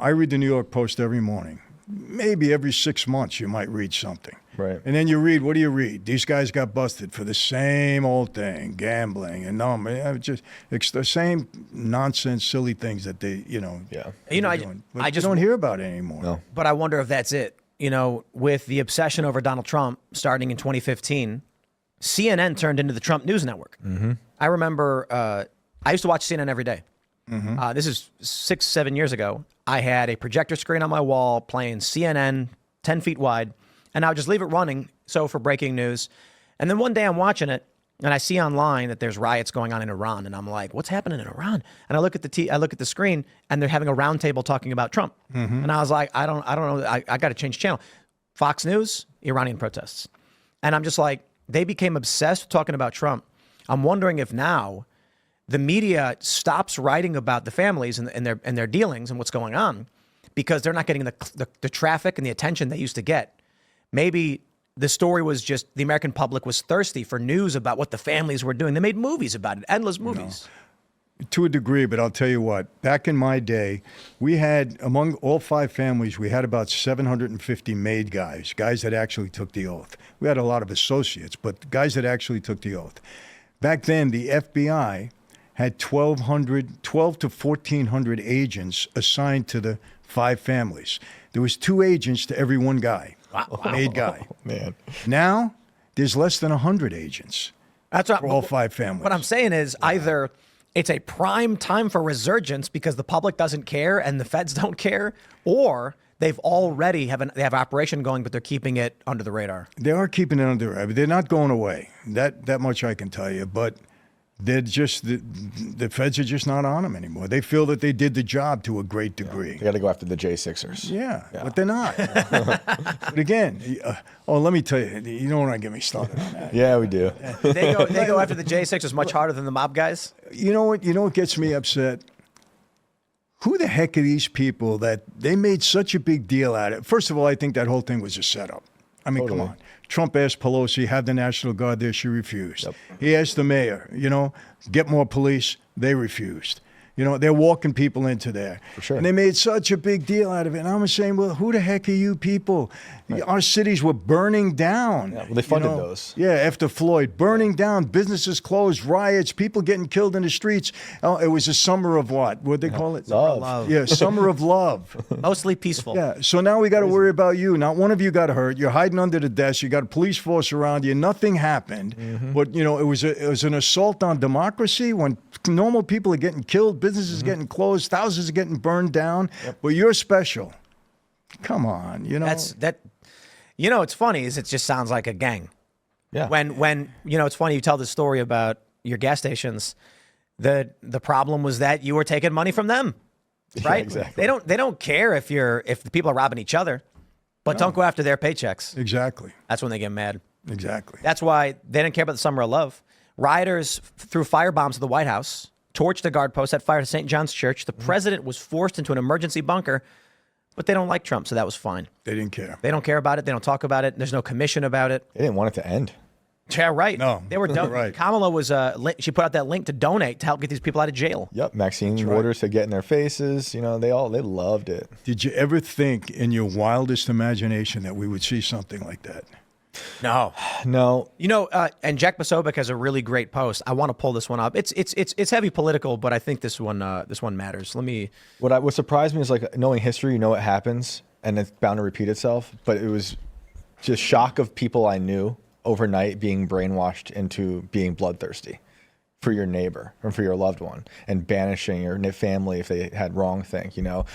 I read the New York Post every morning. Maybe every 6 months you might read something. Right. And then you read, what do you read? These guys got busted for the same old thing, gambling and it's the same nonsense, silly things that they, Yeah. I just don't hear about it anymore. No. But I wonder if that's it. With the obsession over Donald Trump starting in 2015, CNN turned into the Trump News Network. Mm-hmm. I remember I used to watch CNN every day. Mm-hmm. This is 6-7 years ago. I had a projector screen on my wall playing CNN 10 feet wide, and I would just leave it running for breaking news. And then one day I'm watching it, and I see online that there's riots going on in Iran, and I'm like, what's happening in Iran? And I look at the screen, and they're having a roundtable talking about Trump. Mm-hmm. And I was like, I don't know. I got to change channel. Fox News, Iranian protests. And I'm just like, they became obsessed with talking about Trump. I'm wondering if now the media stops writing about the families and their dealings and what's going on because they're not getting the traffic and the attention they used to get. Maybe the story was just the American public was thirsty for news about what the families were doing. They made movies about it, endless movies. No. To a degree, but I'll tell you what, back in my day, we had, among all 5 families, we had about 750 made guys that actually took the oath. We had a lot of associates, but guys that actually took the oath. Back then, the FBI had 12 to 1,400 agents assigned to the 5 families. There was 2 agents to every 1 guy, made guy. Oh, man. Now, there's less than 100 agents for all 5 families. What I'm saying is either it's a prime time for resurgence because the public doesn't care and the feds don't care, or they've already they have operation going, but they're keeping it under the radar. They are keeping it under the radar. They're not going away. That much I can tell you. But they're just the feds are just not on them anymore. They feel that they did the job to a great degree. They got to go after the J6ers. Yeah, but they're not. But again, let me tell you, you don't want to get me started on that. Yeah, we do. They go after the J6ers much harder than the mob guys. You know what gets me upset? Who the heck are these people that they made such a big deal out of it? First of all, I think that whole thing was a setup. I mean, Totally. come on. Trump asked Pelosi, have the National Guard there. She refused. Yep. He asked the mayor, get more police. They refused. They're walking people into there. For sure. And they made such a big deal out of it. And I'm saying, well, who the heck are you people? Right. Our cities were burning down. Yeah, well, they funded those. Yeah, after Floyd. Burning down, businesses closed, riots, people getting killed in the streets. Oh, it was a summer of what? What'd they call it? Love. Yeah, summer of love. Mostly peaceful. Yeah, so now we got to worry about you. Not one of you got hurt. You're hiding under the desk. You got a police force around you. Nothing happened. Mm-hmm. But, it was an assault on democracy when normal people are getting killed, businesses getting closed, thousands are getting burned down. Yep. But you're special. Come on, It's funny is it just sounds like a gang. Yeah. When it's funny you tell the story about your gas stations. The problem was that you were taking money from them, right? Yeah, exactly. They don't care if the people are robbing each other, but don't go after their paychecks. Exactly. That's when they get mad. Exactly. That's why they didn't care about the summer of love. Rioters threw firebombs at the White House, torched the guard post, set fire to St. John's Church. The president was forced into an emergency bunker, but they don't like Trump, so that was fine. They didn't care. They don't care about it. They don't talk about it. There's no commission about it. They didn't want it to end. Yeah, right. No. They were right. Kamala was she put out that link to donate to help get these people out of jail. Yep, Maxine Waters to get in their faces. They loved it. Did you ever think in your wildest imagination that we would see something like that? No. And Jack Posobiec has a really great post. I want to pull this one up. It's heavy political, but I think this one matters. What surprised me is knowing history, what happens, and it's bound to repeat itself. But it was just shock of people I knew overnight being brainwashed into being bloodthirsty for your neighbor or for your loved one and banishing your family if they had wrong thing,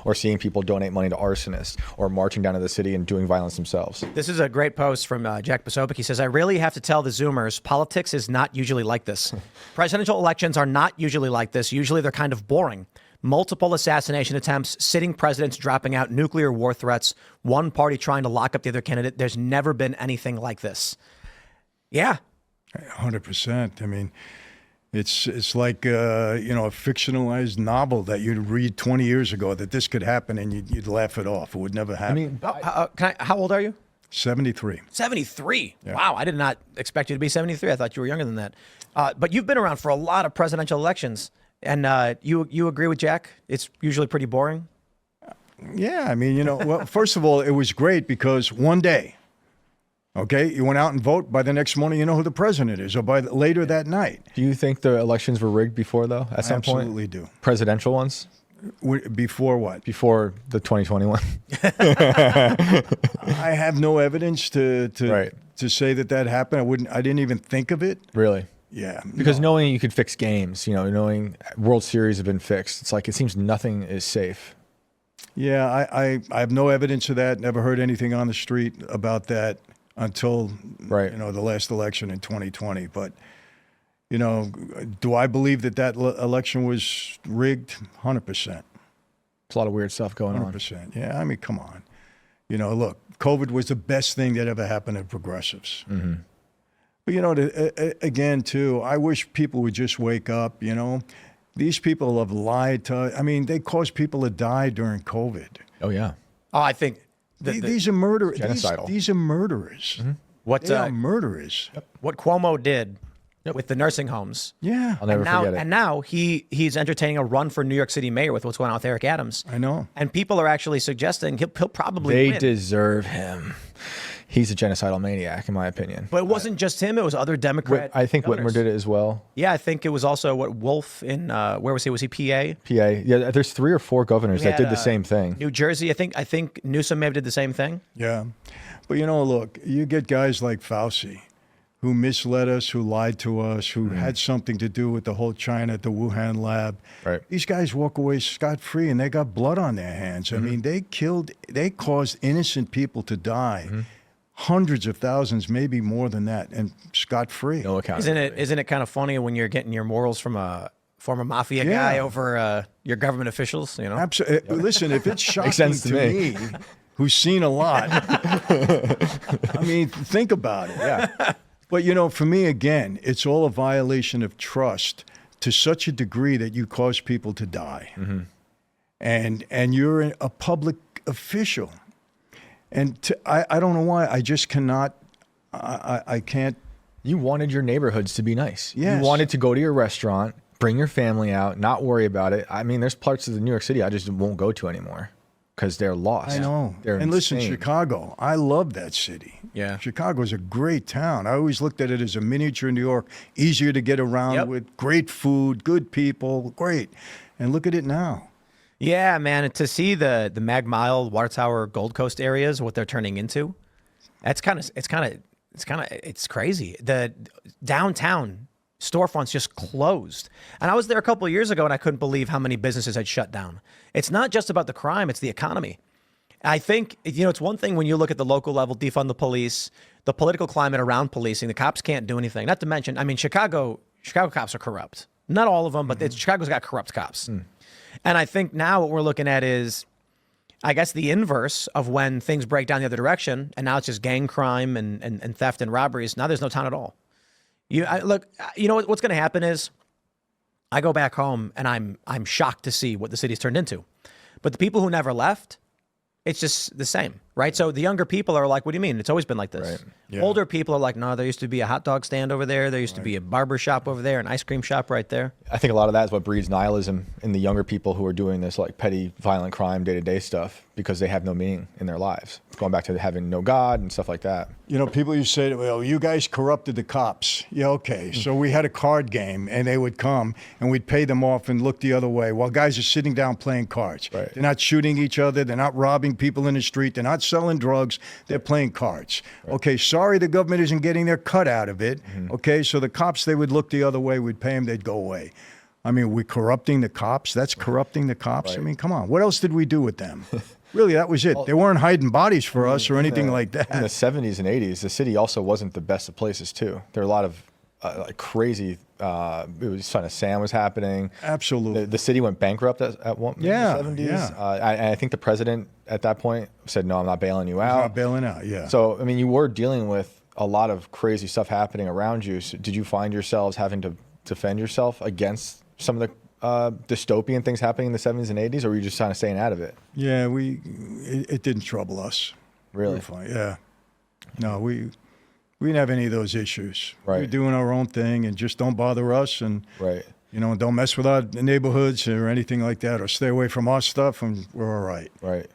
or seeing people donate money to arsonists or marching down to the city and doing violence themselves. This is a great post from Jack Posobiec. He says, I really have to tell the Zoomers, politics is not usually like this. Presidential elections are not usually like this. Usually they're kind of boring. Multiple assassination attempts, sitting presidents dropping out nuclear war threats, one party trying to lock up the other candidate. There's never been anything like this. Yeah. 100%. I mean, it's like a fictionalized novel that you'd read 20 years ago that this could happen and you'd laugh it off. It would never happen. How old are you? 73. 73. Yeah. Wow, I did not expect you to be 73. I thought you were younger than that. But you've been around for a lot of presidential elections, and you agree with Jack? It's usually pretty boring. Yeah, I mean, well, first of all, it was great because one day, okay, you went out and vote. By the next morning, you know who the president is, or later that night. Do you think the elections were rigged before, though, at some point? Absolutely do. Presidential ones? Before what? Before the 2021. I have no evidence to Right. say that happened. I didn't even think of it. Really? Yeah. Because knowing you could fix games, knowing World Series have been fixed, it's like it seems nothing is safe. Yeah, I have no evidence of that. Never heard anything on the street about that until Right. The last election in 2020. But do I believe that election was rigged? 100%. There's a lot of weird stuff going on. 100%. Yeah, I mean, come on. Look, COVID was the best thing that ever happened to progressives. Mm-hmm. But again, too, I wish people would just wake up. These people have lied to. I mean, they caused people to die during COVID. Oh, yeah. Oh, I think These are murderers. Genocidal. These are murderers. Mm-hmm. what They are murderers. what Cuomo did with the nursing homes. Yeah, I'll never forget it. And now he's entertaining a run for New York City mayor with what's going on with Eric Adams. I know. And people are actually suggesting he'll probably They win. deserve him. He's a genocidal maniac, in my opinion. But it wasn't just him; it was other Democrat. I think governors. Whitmer did it as well. Yeah, I think it was also Wolf in where was he? Was he PA? PA. Yeah, there's 3 or 4 governors that had, did the same thing. New Jersey, I think Newsom may have did the same thing. Yeah, but look, you get guys like Fauci, who misled us, who lied to us, who had something to do with the whole China at the Wuhan lab. Right. These guys walk away scot-free, and they got blood on their hands. I mean, they caused innocent people to die. Hundreds of thousands, maybe more than that, and scot-free. No accountability. Isn't it kind of funny when you're getting your morals from a former mafia Yeah. guy over your government officials? Absolutely. Listen, if it's shocking sense to me, who's seen a lot, I mean, think about it. Yeah. But for me, again, it's all a violation of trust to such a degree that you cause people to die, and you're a public official, and I don't know why I just cannot. I can't. You wanted your neighborhoods to be nice. Yes. You wanted to go to your restaurant, bring your family out, not worry about it. I mean, there's parts of the New York City I just won't go to anymore because they're lost. I know. They're And listen, insane. Chicago, I love that city. Yeah. Chicago's a great town. I always looked at it as a miniature New York, easier to get around Yep. with, great food, good people, great. And look at it now. Yeah, man. And to see the Mag Mile, Water Tower, Gold Coast areas, what they're turning into, it's crazy. The downtown storefronts just closed. And I was there a couple of years ago and I couldn't believe how many businesses had shut down. It's not just about the crime, it's the economy. I think, it's one thing when you look at the local level, defund the police, the political climate around policing, the cops can't do anything. Not to mention, I mean, Chicago cops are corrupt. Not all of them, but Chicago's got corrupt cops. And I think now what we're looking at is, I guess, the inverse of when things break down the other direction, and now it's just gang crime and theft and robberies. Now there's no town at all. What's going to happen is, I go back home and I'm shocked to see what the city's turned into. But the people who never left, it's just the same, right? So the younger people are like, what do you mean? It's always been like this. Right. Yeah. Older people are like, no, there used to be a hot dog stand over there. There used to be a barber shop over there, an ice cream shop right there. I think a lot of that is what breeds nihilism in the younger people who are doing this like petty, violent crime, day-to-day stuff because they have no meaning in their lives. Going back to having no God and stuff like that. People used to say, well, you guys corrupted the cops. Yeah, okay. So we had a card game, and they would come, and we'd pay them off and look the other way while guys are sitting down playing cards. Right. They're not shooting each other. They're not robbing people in the street. They're not selling drugs. They're playing cards. Right. Okay, sorry the government isn't getting their cut out of it. Okay, so the cops, they would look the other way. We'd pay them. They'd go away. I mean, we're corrupting the cops. That's corrupting the cops. Right. I mean, come on. What else did we do with them? Really, that was it. They weren't hiding bodies for us or anything like that. In the 70s and 80s, the city also wasn't the best of places, too. There were a lot of crazy, it was Son of Sam was happening. Absolutely. The city went bankrupt at one in Yeah, the 70s. yeah. I think the president at that point said, no, I'm not bailing you out. Not bailing out, yeah. So, I mean, you were dealing with a lot of crazy stuff happening around you. So did you find yourselves having to defend yourself against some of the dystopian things happening in the 70s and 80s, or were you just kind of staying out of it? Yeah, it didn't trouble us. Really? We were fine. Yeah. No, we didn't have any of those issues. We were Right. doing our own thing and just don't bother us, and Right. don't mess with our neighborhoods or anything like that, or stay away from our stuff, and we're all right. Right.